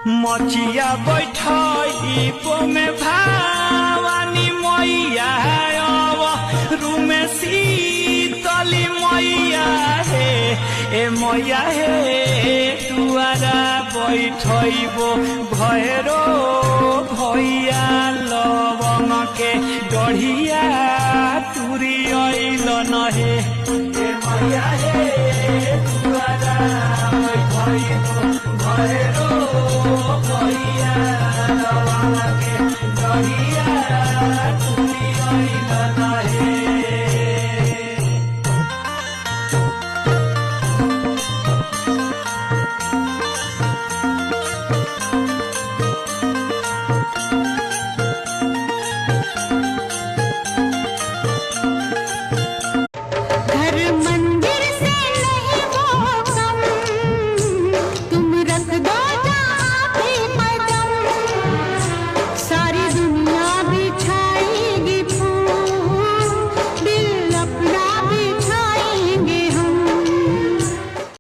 मचिया बैठो में भावानी मैया रूमे शीतली मैया हे ए मैया हे दुआरा बैठो भैरो भैया लवंग के गढ़िया तुरी अइल नहे ए मैया हे दुआरा बैठो भैरो